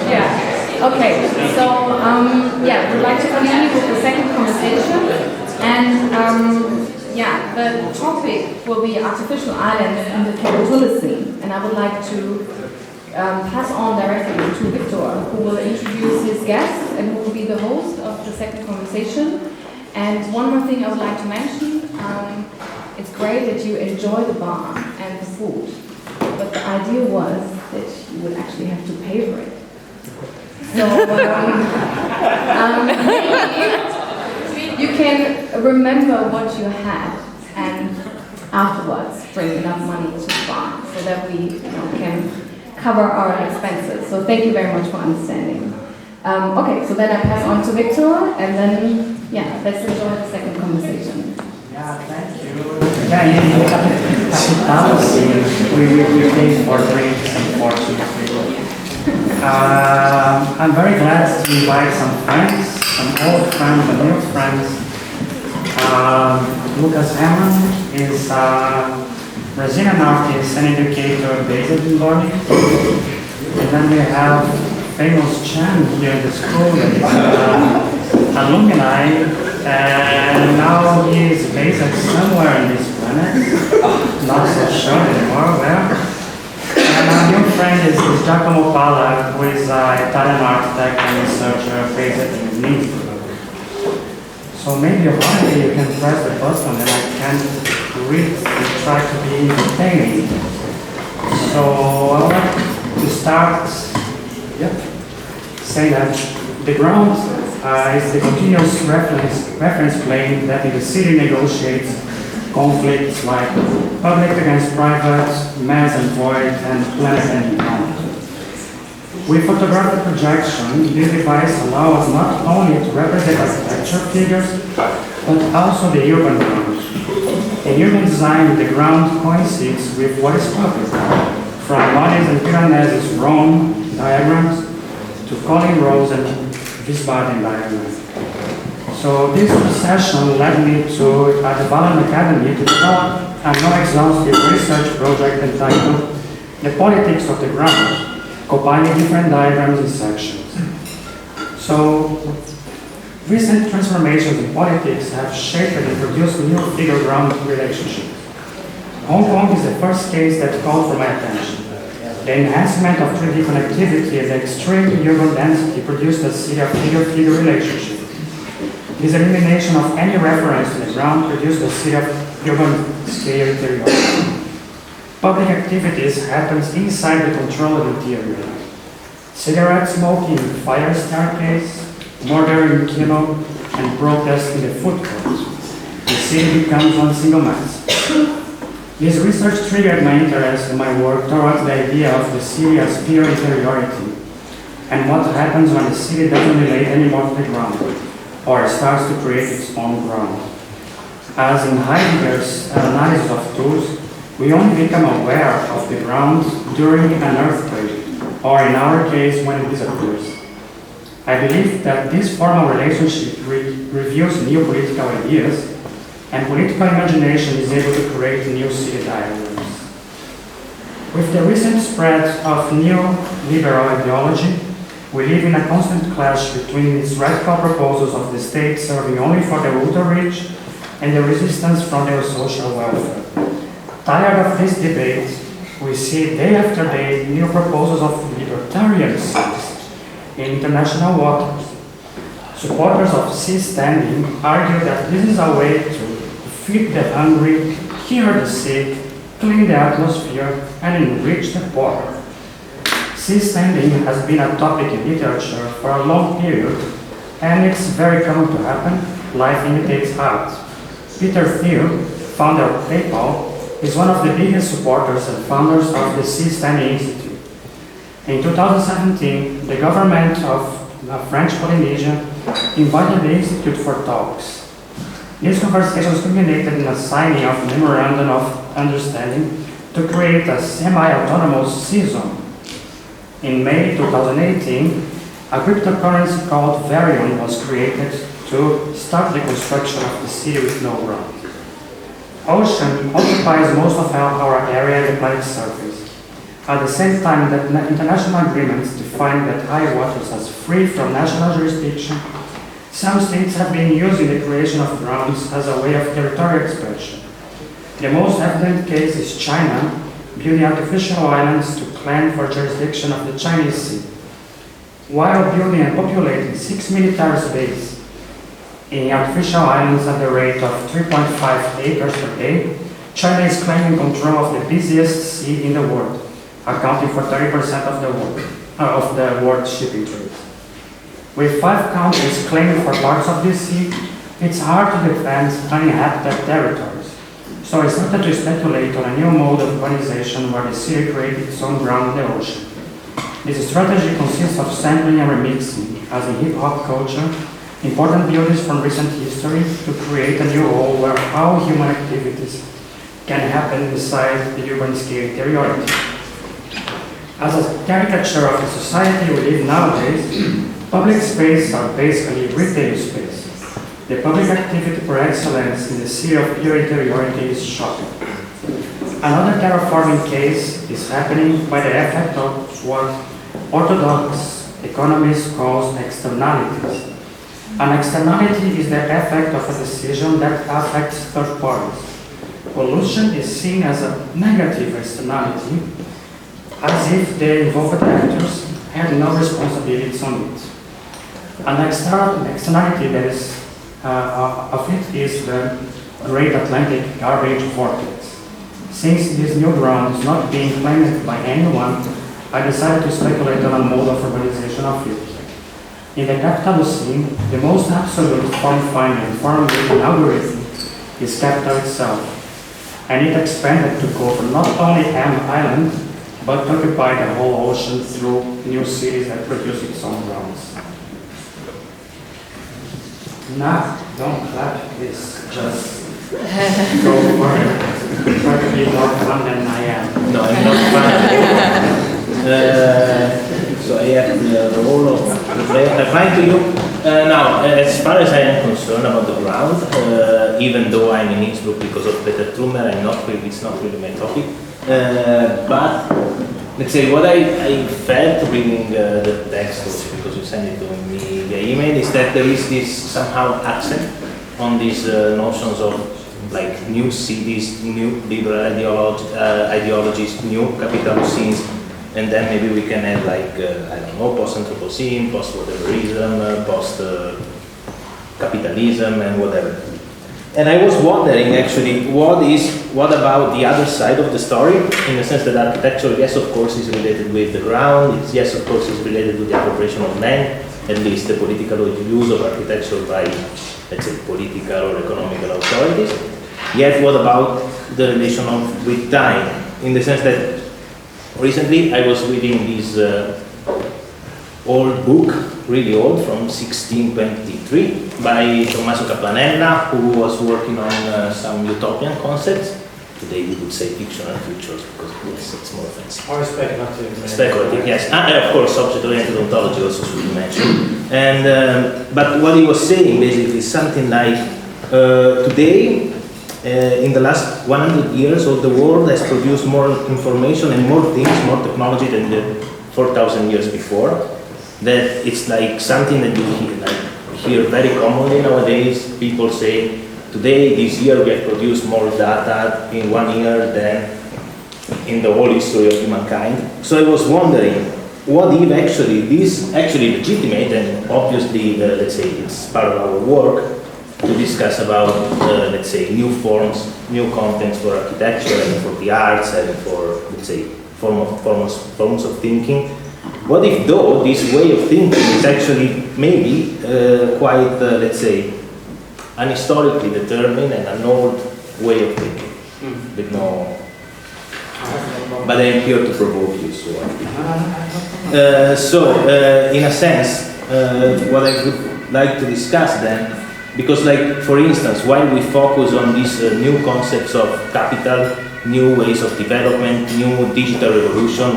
Yeah. Okay. So yeah, we'd like to continue with the second conversation, and yeah, the topic will be artificial islands in the Capitolocene, and I would like to pass on directly to Victor, who will introduce his guest and who will be the host of the second conversation. And one more thing I would like to mention, it's great that you enjoy the bar and the food, but the idea was that you would actually have to pay for it. So you can remember what you had and afterwards bring enough money to the bar so that we can cover our expenses. So thank you very much for understanding. Okay, so then I pass on to Victor, and then yeah, let's enjoy the second conversation. Yeah, thank you. Yeah, in Katakombe, we paid for drinks and fortunately. I'm very glad to invite some friends, some old friends and new friends. Lucas Rehnman is a Brazilian artist and educator based in Berlin. And then we have famous Chan here in the school that is alumni, and now he is based somewhere on this planet. Not so sure anymore where. And our new friend is Giacomo, who is an Italian architect and researcher based in Leeds. So maybe one day you can press the button and I can read and try to be entertaining. So I would like to start saying that the ground is the continuous reference plane that in the city negotiates conflicts like public against private, mass and void, and planet and ground. With photographic projection, this device allows not only to represent architecture figures, but also the urban ground. In urban design, the ground coincides with what is public, from Monet and Piranesi's Rome diagrams to Colin Rose and Wiesbaden diagrams. So this session led me to at the Ballon Academy to develop a non-exhaustive research project entitled The Politics of the Ground, combining different diagrams and sections. So recent transformations in politics have shaped and produced new figure-ground relationships. Hoong is the first case that called for my attention. The enhancement of 3D connectivity and the extreme urban density produced a series of figure-figure relationships. This elimination of any reference to the ground produced a series of urban scale interiority. Public activities happens inside the controlled interior. Cigarette smoking, fire staircase, murder in kino, and protest in the food court. The city becomes one single mass. This research triggered my interest in my work towards the idea of the city as pure interiority, and what happens when the city doesn't relate anymore to the ground, or starts to create its own ground. As in Heidegger's analysis of tools, we only become aware of the ground during an earthquake, or in our case, when it disappears. I believe that this formal relationship reveals new political ideas, and political imagination is able to create new city diagrams. With the recent spread of new liberal ideology, we live in a constant clash between its radical proposals of the state serving only for the ultra-rich and the resistance from their social welfare. Tired of this debate, we see day after day new proposals of libertarian cities in international waters. Supporters of sea standing argue that this is a way to feed the hungry, cure the sick, clean the atmosphere, and enrich the poor. Sea standing has been a topic in literature for a long period, and it's very common to happen. Life imitates art. Peter Thiel, founder of PayPal, is one of the biggest supporters and founders of the Sea Standing Institute. In 2017, the government of French Polynesia invited the Institute for talks. These conversations culminated in a signing of a memorandum of understanding to create a semi-autonomous sea zone. In May 2018, a cryptocurrency called Varion was created to start the construction of the city with no ground. Ocean occupies most of our area and the planet's surface. At the same time that international agreements define that high waters as free from national jurisdiction, some states have been using the creation of grounds as a way of territorial expansion. The most evident case is China, building artificial islands to claim for jurisdiction of the Chinese Sea. While building and populating 6 military bases in artificial islands at the rate of 3.5 acres per day, China is claiming control of the busiest sea in the world, accounting for 30% of the world shipping trade. With 5 countries claiming for parts of this sea, it's hard to defend uninhabited territories. So I started to speculate on a new mode of urbanization where the city created its own ground in the ocean. This strategy consists of sampling and remixing, as in hip-hop culture, important buildings from recent history to create a new world where all human activities can happen inside the urban-scale interiority. As a caricature of the society we live nowadays, public spaces are basically retail spaces. The public activity per excellence in the city of pure interiority is shopping. Another terraforming case is happening by the effect of what orthodox economists call externalities. An externality is the effect of a decision that affects third parties. Pollution is seen as a negative externality, as if the involved actors had no responsibilities on it. An externality that is of it is the Great Atlantic Garbage Vortex. Since this new ground is not being claimed by anyone, I decided to speculate on a mode of urbanization of it. In the capital scene, the most absolute form-finding form-building algorithm is capital itself, and it expanded to cover not only Ham Island, but to occupy the whole ocean through new cities that produce its own grounds. Nah, don't clap, please. Just go for it. Try to be more fun than I am. No, I'm not fun. So I have the role of replying to you. Now, as far as I am concerned about the ground, even though I'm in Innsbruck because of Peter Trummer, it's not really my topic. But let's say what I felt reading the text also, because you sent it to me via email, is that there is this somehow accent on these notions of like new cities, new liberal ideologies, new capital scenes, and then maybe we can add like, I don't know, post-Anthropocene, post-whateverism, post-capitalism and whatever. And I was wondering actually, what about the other side of the story, in the sense that architecture, yes, of course, is related with the ground, yes, of course, is related with the appropriation of land, at least the political use of architecture by, let's say, political or economical authorities. Yet, what about the relation with time, in the sense that recently I was reading this old book, really old, from 1623, by Tommaso Caplanella, who was working on some utopian concepts. Today we would say fictional futures, because yes, it's more offensive. Or speculative. Speculative, yes. And of course, object-oriented ontology also should be mentioned. And but what he was saying basically is something like, today, in the last 100 years, all the world has produced more information and more things, more technology than the 4,000 years before. That it's like something that you hear very commonly nowadays. People say, today, this year, we have produced more data in 1 year than in the whole history of humankind. So I was wondering, what if actually this actually legitimate, and obviously, let's say, it's part of our work, to discuss about, let's say, new forms, new contents for architecture and for the arts and for, let's say, forms of thinking. What if, though, this way of thinking is actually maybe quite, let's say, unhistorically determined and an old way of thinking, with no... But I'm here to provoke you, so... in a sense, what I would like to discuss then, because, like, for instance, while we focus on these new concepts of capital, new ways of development, new digital revolution,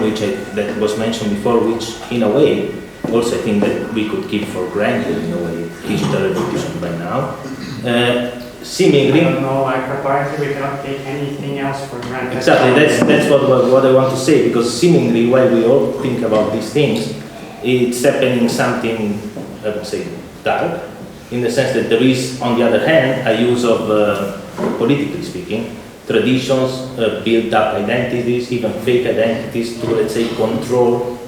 that was mentioned before, which, in a way, also I think that we could keep for granted, in a way, digital revolution by now. seemingly. I don't know, like apparently we cannot take anything else for granted. Exactly, that's what I want to say, because seemingly while we all think about these things, it's happening something, I would say, dark, in the sense that there is, on the other hand, a use of, politically speaking, traditions, built up identities, even fake identities to, let's say, control,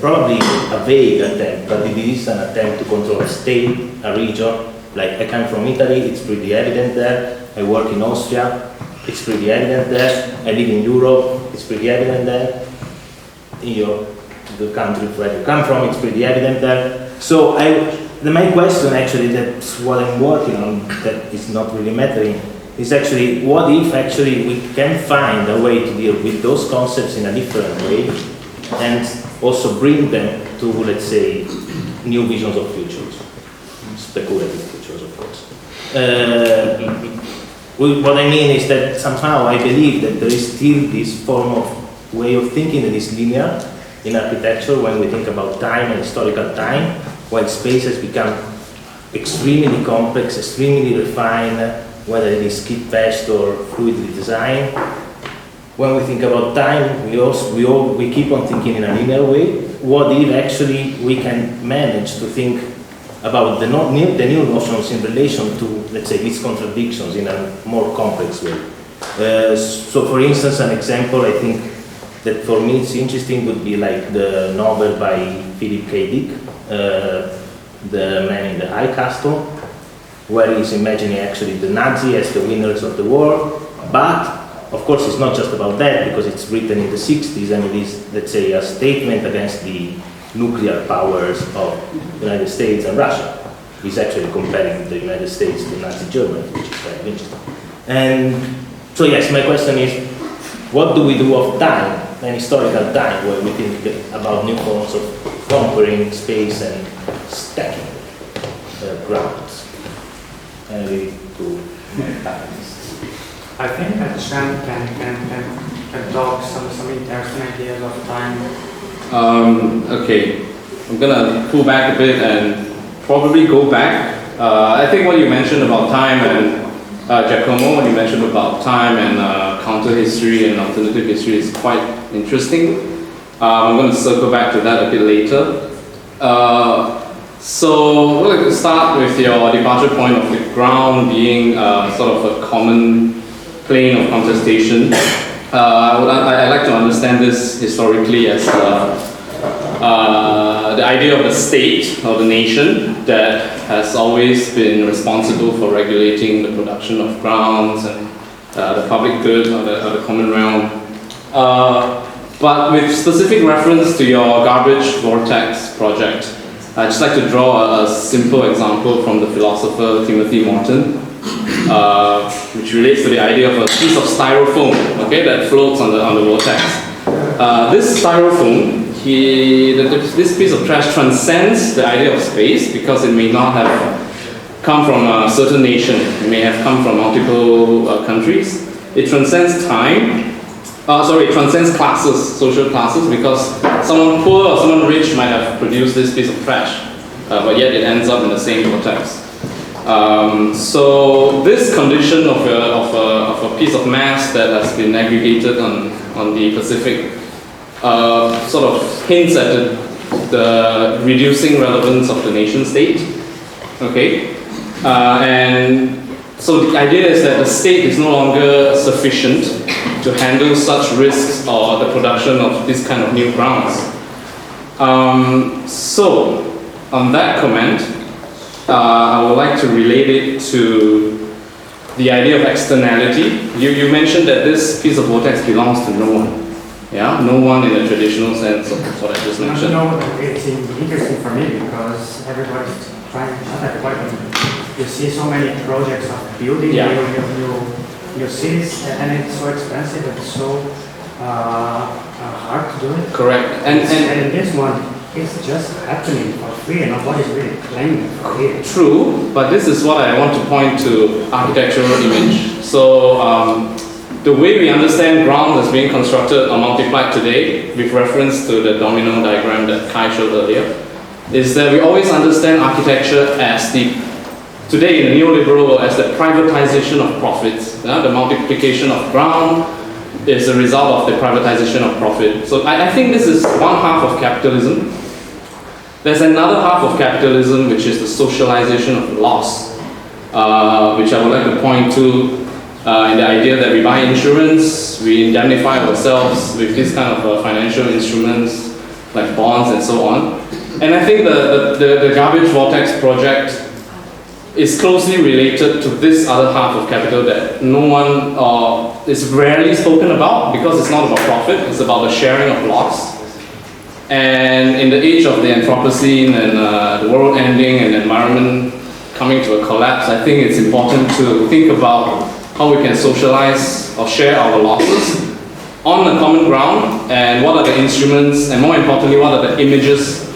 probably a vague attempt, but it is an attempt to control a state, a region. Like, I come from Italy, it's pretty evident there. I work in Austria, it's pretty evident there. I live in Europe, it's pretty evident there. In the country where you come from, it's pretty evident there. So the main question actually, that's what I'm working on, that is not really mattering, is actually what if actually we can find a way to deal with those concepts in a different way and also bring them to, let's say, new visions of futures, speculative futures, of course. What I mean is that somehow I believe that there is still this form of way of thinking that is linear in architecture when we think about time and historical time, while space has become extremely complex, extremely refined, whether it is skid-patched or fluidly designed. When we think about time, we keep on thinking in a linear way. What if actually we can manage to think about the new notions in relation to, let's say, these contradictions in a more complex way? So for instance, an example I think that for me it's interesting would be like the novel by Philip K. Dick, The Man in the High Castle, where he's imagining actually the Nazi as the winners of the war, but of course it's not just about that, because it's written in the 60s and it is, let's say, a statement against the nuclear powers of the United States and Russia. He's actually comparing the United States to Nazi Germany, which is very interesting. And so yes, my question is, what do we do of time, an historical time, where we think about new forms of conquering space and stacking grounds? And we do I think that Shan can talk some interesting ideas of time. Okay, I'm gonna pull back a bit and probably go back. I think what you mentioned about time and Giacomo, when you mentioned about time and counter history and alternative history is quite interesting. I'm going to circle back to that a bit later. So we're going to start with your departure point of the ground being sort of a common plane of contestation. I like to understand this historically as the idea of the state or the nation that has always been responsible for regulating the production of grounds and the public good or the common realm. But with specific reference to your garbage vortex project, I'd just like to draw a simple example from the philosopher Timothy Morton, which relates to the idea of a piece of styrofoam, okay, that floats on the vortex. This styrofoam, this piece of trash transcends the idea of space because it may not have come from a certain nation. It may have come from multiple countries. It transcends time. It transcends classes, social classes, because someone poor or someone rich might have produced this piece of trash, but yet it ends up in the same vortex. So this condition of a piece of mass that has been aggregated on the Pacific sort of hints at the reducing relevance of the nation state. Okay, and so the idea is that the state is no longer sufficient to handle such risks or the production of this kind of new grounds. So on that comment, I would like to relate it to the idea of externality. You mentioned that this piece of vortex belongs to no one. Yeah, no one in the traditional sense of what I just mentioned. No, it's interesting for me because everybody's trying, not everybody, but you see so many projects of building new cities, and it's so expensive and so hard to do it. Correct. And this one is just happening for free and nobody's really claiming for it. True, but this is what I want to point to architectural image. So the way we understand ground as being constructed or multiplied today, with reference to the domino diagram that Kai showed earlier, is that we always understand architecture as the today in the neoliberal world as the privatization of profits. The multiplication of ground is a result of the privatization of profit. So I think this is one half of capitalism. There's another half of capitalism, which is the socialization of loss, which I would like to point to in the idea that we buy insurance, we indemnify ourselves with this kind of financial instruments like bonds and so on. And I think the garbage vortex project is closely related to this other half of capital that no one is rarely spoken about because it's not about profit, it's about the sharing of loss. And in the age of the Anthropocene and the world ending and the environment coming to a collapse, I think it's important to think about how we can socialize or share our losses on a common ground, and what are the instruments, and more importantly, what are the images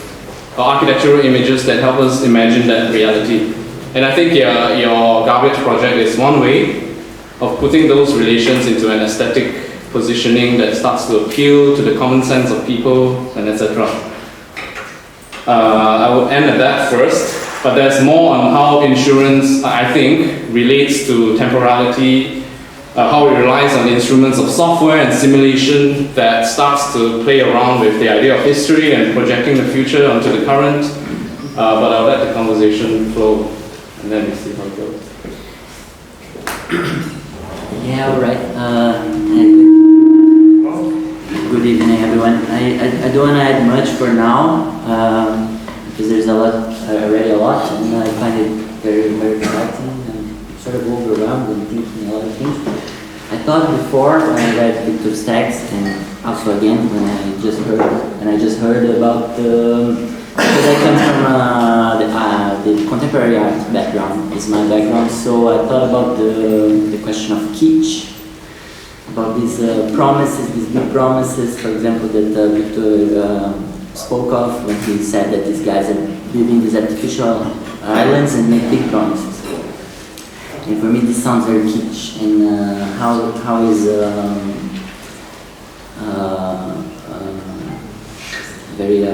or architectural images that help us imagine that reality. And I think your garbage project is one way of putting those relations into an aesthetic positioning that starts to appeal to the common sense of people, and etc. I will end at that first, but there's more on how insurance, I think, relates to temporality, how it relies on instruments of software and simulation that starts to play around with the idea of history and projecting the future onto the current. But I'll let the conversation flow, and then we see how it goes. Yeah, all right. Good evening, everyone. I don't want to add much for now, because there's a lot, already a lot, and I find it very, very exciting and sort of overwhelmed and thinking a lot of things. I thought before when I read Victor's text, and also again when I just heard about because I come from the contemporary art background is my background, so I thought about the question of kitsch, about these promises, these big promises, for example, that Victor spoke of when he said that these guys are building these artificial islands and make big promises. And for me, this sounds very kitsch. And how is very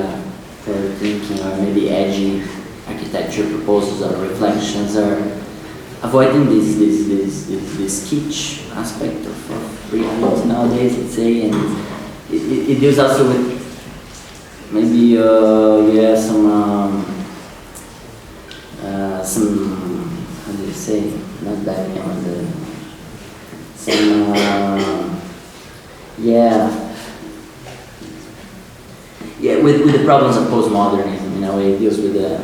forward thinking or maybe edgy architecture proposals or reflections are avoiding this kitsch aspect of reality nowadays, let's say, and it deals also with maybe some how do you say, not that on the some with the problems of postmodernism in a way. It deals with the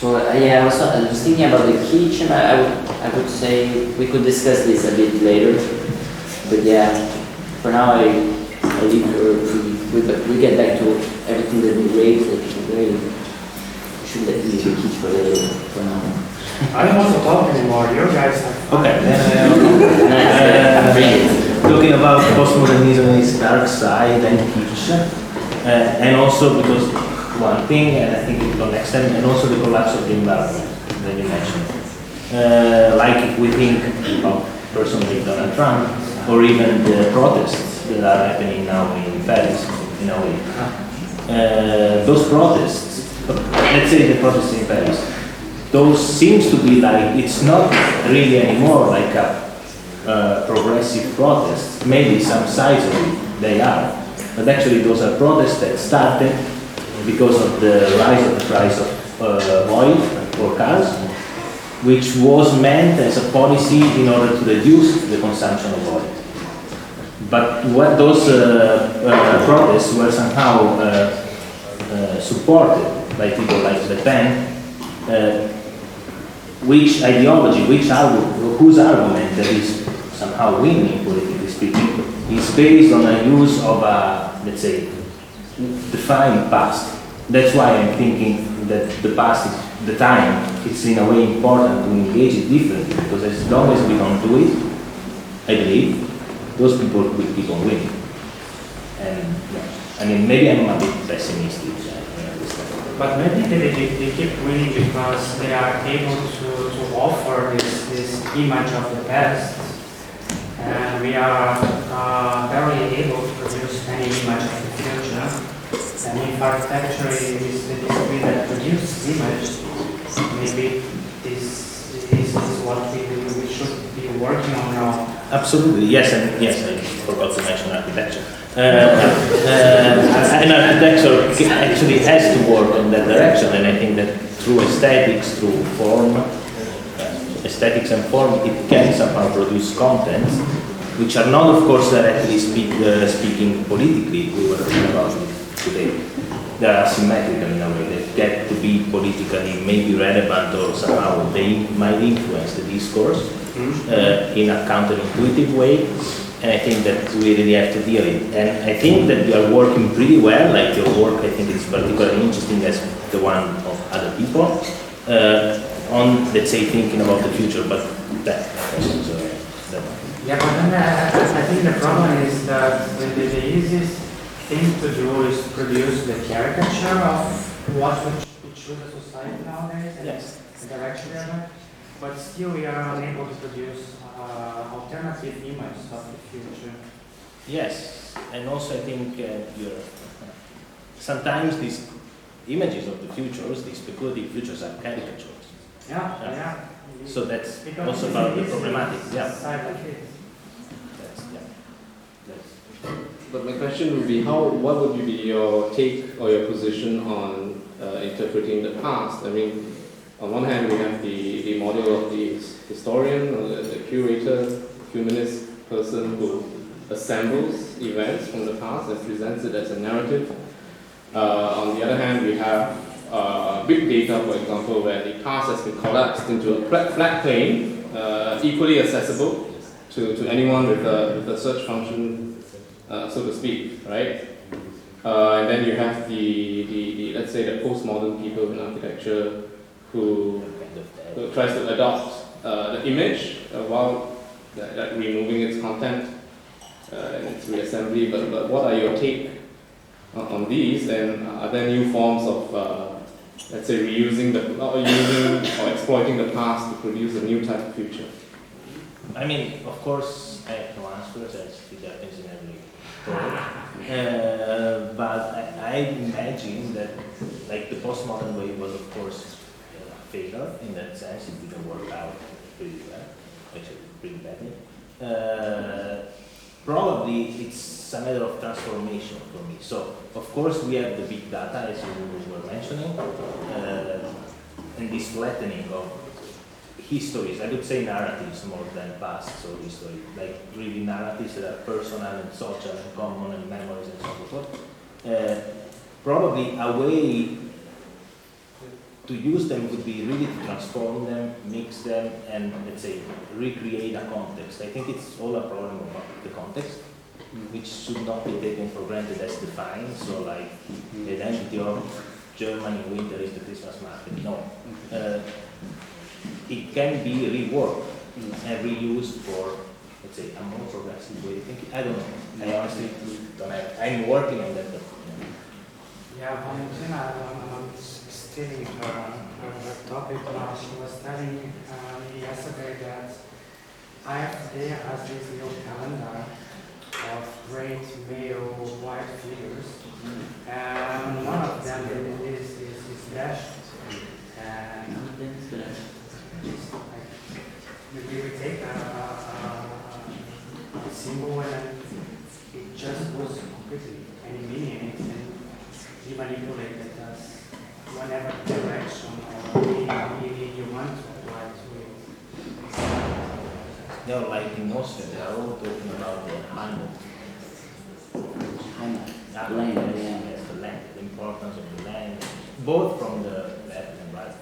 I was thinking about the kitsch, and I would say we could discuss this a bit later, but yeah, for now I leave we get back to everything that we raised. Should let me the kitsch for later for now. I don't want to talk anymore. You guys have fun. Okay. Nice. Talking about postmodernism and its dark side and kitsch, and also because one thing, and I think it connects them, and also the collapse of the environment that you mentioned. Like if we think of personally Donald Trump, or even the protests that are happening now in Paris, in a way. Those protests, let's say the protests in Paris, those seems to be like, it's not really anymore like a progressive protest. Maybe some sides of it, they are. But actually those are protests that started because of the rise of the price of oil for cars, which was meant as a policy in order to reduce the consumption of oil. But what those protests were somehow supported by people like Le Pen, which ideology, whose argument that is somehow winning, politically speaking, is based on a use of a, let's say, defined past. That's why I'm thinking that the past, the time, it's in a way important to engage it differently, because as long as we don't do it, I believe, those people will keep on winning. And yeah, I mean, maybe I'm a bit pessimistic. But maybe they keep winning because they are able to offer this image of the past. And we are very able to produce any image of the future. And if architecture is the discipline that produces image, maybe this is what we should be working on now. Absolutely, yes, and yes, I forgot to mention architecture. And architecture actually has to work in that direction, and I think that through aesthetics, through form, aesthetics and form, it can somehow produce contents which are not, of course, directly speaking politically. We were talking about it today. They are symmetrical in a way. They get to be politically maybe relevant, or somehow they might influence the discourse in a counterintuitive way. And I think that we really have to deal with it. And I think that you are working pretty well. Like your work, I think is particularly interesting as the one of other people on, let's say, thinking about the future. But that. Yeah, but then I think the problem is that the easiest thing to do is produce the caricature of what we choose a society nowadays, and Yes. the direction we are going. But still we are unable to produce alternative images of the future. Yes, and also I think sometimes these images of the futures, these speculative futures, are caricatures. Yeah. So that's Because also it's about the easy problematic. Yeah. side like this. But my question would be, what would be your take or your position on interpreting the past? I mean, on one hand, we have the model of the historian or the curator, humanist person who assembles events from the past and presents it as a narrative. On the other hand, we have big data, for example, where the past has been collapsed into a flat plane, equally accessible to anyone with a search function, so to speak, right? And then you have the let's say the postmodern people in architecture who tries to adopt the image while removing its content and its reassembly. But what are your take on these? And are there new forms of let's say reusing using or exploiting the past to produce a new type of future? I mean, of course, I have no answers, as it happens in every talk. But I imagine that, like, the postmodern way was, of course, a failure in that sense. It didn't work out pretty well, actually, pretty badly. Probably it's a matter of transformation for me. So, of course, we have the big data, as you were mentioning, and this flattening of histories, I would say narratives more than past, so history, like really narratives that are personal and social and common and memories and so forth. Probably a way to use them would be really to transform them, mix them, and let's say recreate a context. I think it's all a problem about the context, which should not be taken for granted as defined. So, like, the identity of Germany winter is the Christmas market. No. It can be reworked and reused for, let's say, a more progressive way of thinking. I don't know. I honestly don't have. I'm working on that. But, Yeah, Valentina, I'm stealing her topic now. She was telling me yesterday that IFA has this new calendar of great male white figures, and one of them is Dash. And we take a symbol and it just goes completely any meaning in it, and we manipulate it as whatever direction or meaning you want to apply to it. you know, like in Austria, they are all talking about the Heimat. Land, yeah. Yes, the land, the importance of the land, both from the left and right.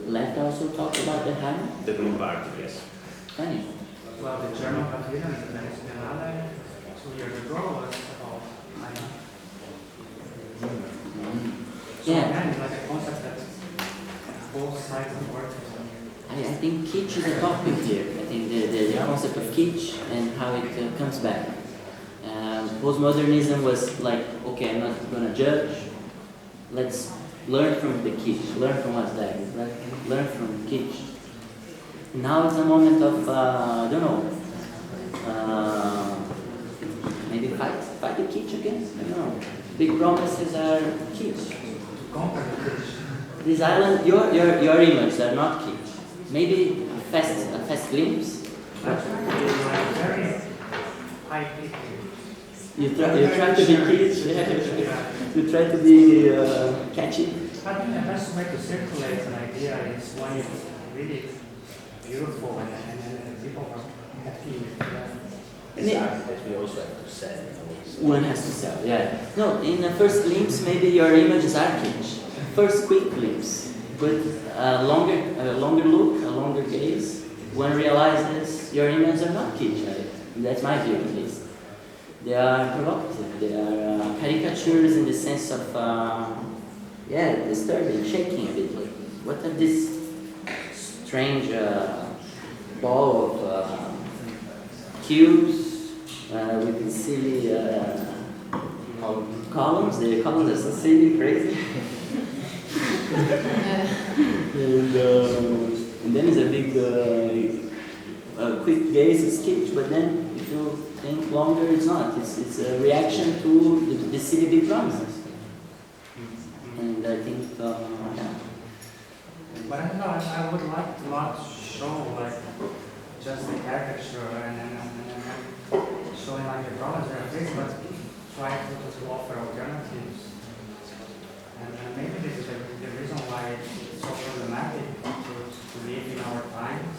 Left also talk about the Heimat? The Green Party, yes. Funny. Well, the German pavilion in the Nationalhalle 2 years ago was about Heimat. So Yeah. again, it's like a concept that both sides are working on. I think kitsch is a topic here. I think the concept of kitsch and how it comes back. Postmodernism was like, okay, I'm not going to judge. Let's learn from the kitsch, learn from what's there, learn from kitsch. Now it's a moment of, I don't know, maybe fight the kitsch again? I don't know. Big promises are kitsch. Conquer the kitsch. this island, your images are not key. Maybe a fast glimpse. Like very high peak. You try to be kids, you try to be catchy. I think the best way to circulate an idea is when you read it beautiful and people are happy. That we also have to sell. One has to sell, yeah. No, in the first glimpse, maybe your images are kitsch. First quick glimpse, with a longer look, a longer gaze, one realizes your images are not kitsch. That's my view, at least. They are provocative. They are caricatures in the sense of, disturbing, shaking a bit. Like, what are this strange ball of cubes with these silly columns? The columns are so silly, crazy. And then it's a big, quick gaze sketch, but then if you think longer, it's not. It's a reaction to the silly big promises. And I think, But I don't know, I would like to not show like just the caricature and showing like the problems or things, but try to offer alternatives. And maybe this is the reason why it's so problematic to live in our times,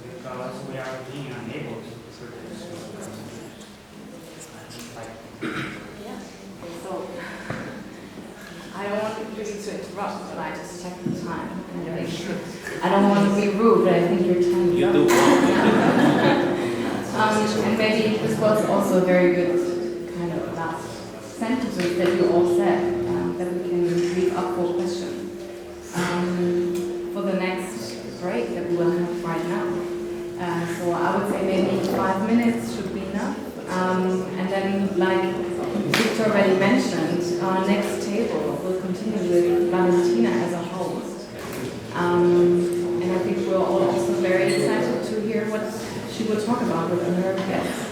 because we are being unable to produce. Yeah. So I don't want you to interrupt, but I just checked the time. And I don't want to be rude, but I think your time is You up. do. And maybe this was also a very good kind of last sentences that you all said, that we can leave up for questions for the next break that we will have right now. So I would say maybe 5 minutes should be enough. And then, like Victor already mentioned, our next table will continue with Valentina as a host. And I think we're all also very excited to hear what she will talk about with her guests.